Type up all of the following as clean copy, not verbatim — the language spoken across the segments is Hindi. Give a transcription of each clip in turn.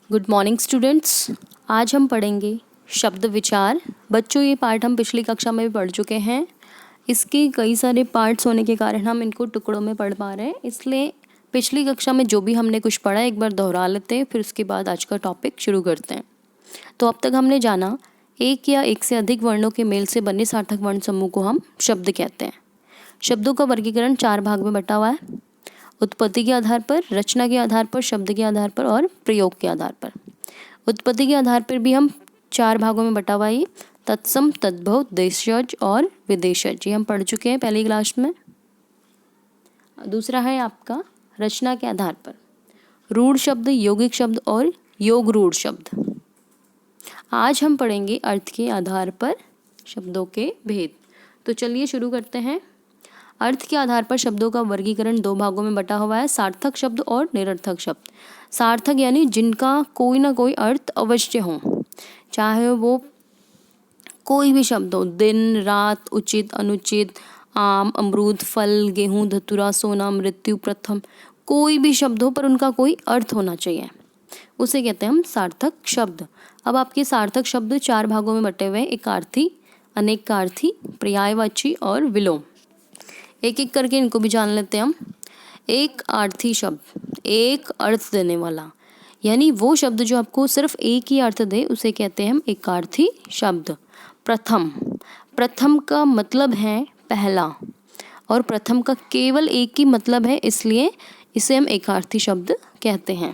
Good morning students. आज हम पढ़ेंगे शब्द विचार। बच्चों, ये पार्ट हम पिछली कक्षा में भी पढ़ चुके हैं। इसके कई सारे पार्ट्स होने के कारण हम इनको टुकड़ों में पढ़ पा रहे हैं, इसलिए पिछली कक्षा में जो भी हमने कुछ पढ़ा एक बार दोहरा लेते हैं, फिर उसके बाद आज का टॉपिक शुरू करते हैं। तो अब तक हमने जाना एक या एक से अधिक वर्णों के मेल से बने सार्थक वर्ण समूह को हम शब्द कहते हैं। शब्दों का वर्गीकरण 4 भाग में बटा हुआ है: उत्पत्ति के आधार पर, रचना के आधार पर, शब्द के आधार पर और प्रयोग के आधार पर। उत्पत्ति के आधार पर भी हम 4 भागों में बटा हुआ है: तत्सम, तद्भव, देशज और विदेशज। ये हम पढ़ चुके हैं पहली क्लास में। दूसरा है आपका रचना के आधार पर: रूढ़ शब्द, यौगिक शब्द और योग रूढ़ शब्द। आज हम पढ़ेंगे अर्थ के आधार पर शब्दों के भेद। तो चलिए शुरू करते हैं। अर्थ के आधार पर शब्दों का वर्गीकरण 2 भागों में बटा हुआ है: सार्थक शब्द और निरर्थक शब्द। सार्थक यानी जिनका कोई ना कोई अर्थ अवश्य हो, चाहे वो कोई भी शब्द हो: दिन, रात, उचित, अनुचित, आम, अमरूद, फल, गेहूं, धतूरा, सोना, मृत्यु, प्रथम। कोई भी शब्द हो पर उनका कोई अर्थ होना चाहिए, उसे कहते हैं हम सार्थक शब्द। अब आपके सार्थक शब्द 4 भागों में बटे हुए हैं: एकार्थी, अनेकार्थी, पर्यायवाची और विलोम। एक एक करके इनको भी जान लेते हैं हम। एक आर्थी शब्द, एक अर्थ देने वाला, यानी वो शब्द जो आपको सिर्फ एक ही अर्थ दे उसे कहते हैं हम एकार्थी शब्द। प्रथम, प्रथम का मतलब है पहला, और प्रथम का केवल एक ही मतलब है, इसलिए इसे हम एकार्थी शब्द कहते हैं।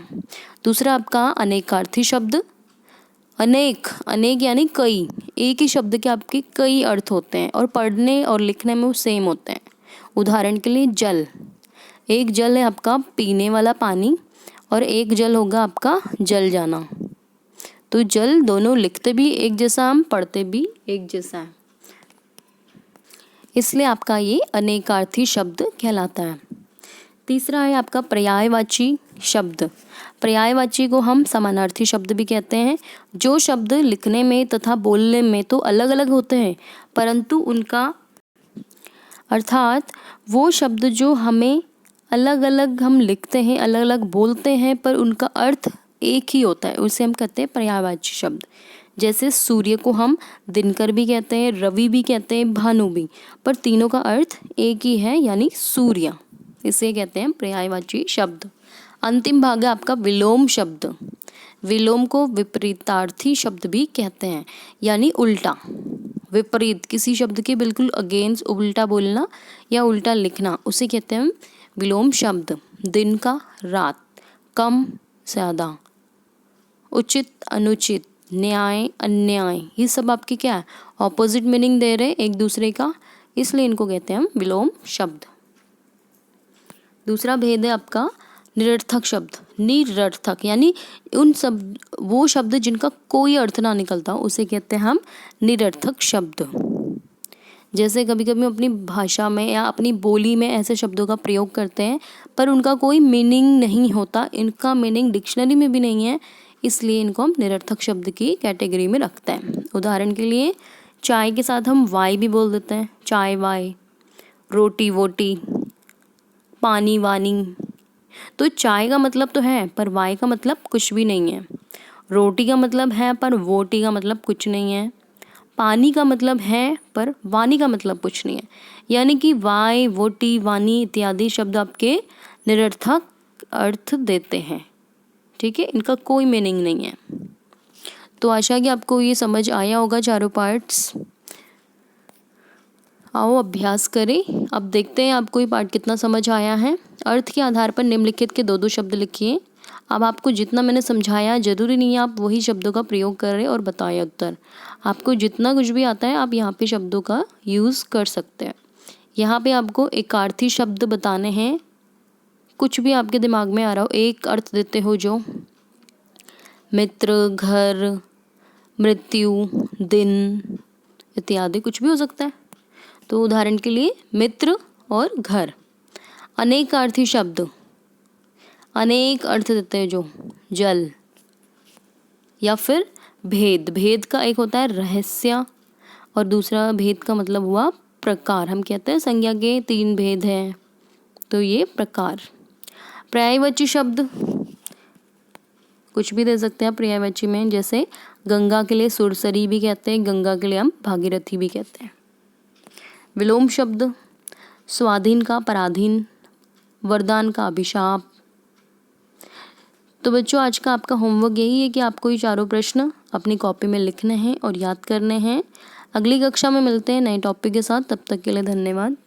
दूसरा आपका अनेकार्थी शब्द। अनेक, अनेक यानी कई, एक ही शब्द के आपके कई अर्थ होते हैं और पढ़ने और लिखने में वो सेम होते हैं। उदाहरण के लिए जल, एक जल है आपका पीने वाला पानी और एक जल होगा आपका जल जाना। तो जल दोनों लिखते भी एक जैसा, हम पढ़ते भी एक जैसा है, इसलिए आपका ये अनेकार्थी शब्द कहलाता है। तीसरा है आपका पर्यायवाची शब्द। पर्यायवाची को हम समानार्थी शब्द भी कहते हैं। जो शब्द लिखने में तथा बोलने में तो अलग अलग होते हैं, परंतु उनका अर्थात वो शब्द जो हमें अलग अलग हम लिखते हैं, अलग अलग बोलते हैं, पर उनका अर्थ एक ही होता है, उसे हम कहते हैं पर्यायवाची शब्द। जैसे सूर्य को हम दिनकर भी कहते हैं, रवि भी कहते हैं, भानु भी, पर तीनों का अर्थ एक ही है, यानी सूर्य। इसे कहते हैं पर्यायवाची शब्द। अंतिम भाग है आपका विलोम शब्द। विलोम को विपरीतार्थी शब्द भी कहते हैं, यानी उल्टा, विपरीत, किसी शब्द के बिल्कुल अगेंस्ट, उल्टा बोलना या उल्टा लिखना, उसे कहते हैं हम विलोम शब्द। दिन का रात, कम ज़्यादा, उचित अनुचित, न्याय अन्याय, ये सब आपके क्या है, ऑपोजिट मीनिंग दे रहे एक दूसरे का, इसलिए इनको कहते हैं हम विलोम शब्द। दूसरा भेद है आपका निरर्थक शब्द। निरर्थक यानी उन सब वो शब्द जिनका कोई अर्थ ना निकलता, उसे कहते हैं हम निरर्थक शब्द। जैसे कभी कभी हम अपनी भाषा में या अपनी बोली में ऐसे शब्दों का प्रयोग करते हैं पर उनका कोई मीनिंग नहीं होता, इनका मीनिंग डिक्शनरी में भी नहीं है, इसलिए इनको हम निरर्थक शब्द की कैटेगरी में रखते हैं। उदाहरण के लिए चाय के साथ हम वाई भी बोल देते हैं, चाय वाई, रोटी वोटी, पानी वानी। तो चाय का मतलब तो है पर वाई का मतलब कुछ भी नहीं है, रोटी का मतलब है पर वोटी का मतलब कुछ नहीं है, पानी का मतलब है पर वानी का मतलब कुछ नहीं है। यानी कि वाई, वोटी, वानी इत्यादि शब्द आपके निरर्थक अर्थ देते हैं, ठीक है, इनका कोई मीनिंग नहीं है। तो आशा है कि आपको ये समझ आया होगा चारों पार्ट्स। आओ अभ्यास करें। अब देखते हैं आपको ये पार्ट कितना समझ आया है। अर्थ के आधार पर निम्नलिखित के 2-2 शब्द लिखिए। अब आपको जितना मैंने समझाया, जरूरी नहीं है आप वही शब्दों का प्रयोग करें और बताएं उत्तर। आपको जितना कुछ भी आता है आप यहाँ पे शब्दों का यूज़ कर सकते हैं। यहाँ पे आपको एकार्थी शब्द बताने हैं, कुछ भी आपके दिमाग में आ रहा हो, एक अर्थ देते हो जो, मित्र, घर, मृत्यु, दिन इत्यादि, कुछ भी हो सकता है। तो उदाहरण के लिए मित्र और घर। अनेकार्थी शब्द, अनेक अर्थ देते हैं जो, जल, या फिर भेद। भेद का एक होता है रहस्य और दूसरा भेद का मतलब हुआ प्रकार। हम कहते हैं संज्ञा के 3 भेद हैं, तो ये प्रकार। पर्यायवाची शब्द कुछ भी दे सकते हैं पर्यायवाची में, जैसे गंगा के लिए सुरसरी भी कहते हैं, गंगा के लिए हम भागीरथी भी कहते हैं। विलोम शब्द, स्वाधीन का पराधीन, वरदान का अभिशाप। तो बच्चों आज का आपका होमवर्क यही है कि आपको ये चारों प्रश्न अपनी कॉपी में लिखने हैं और याद करने हैं। अगली कक्षा में मिलते हैं नए टॉपिक के साथ, तब तक के लिए धन्यवाद।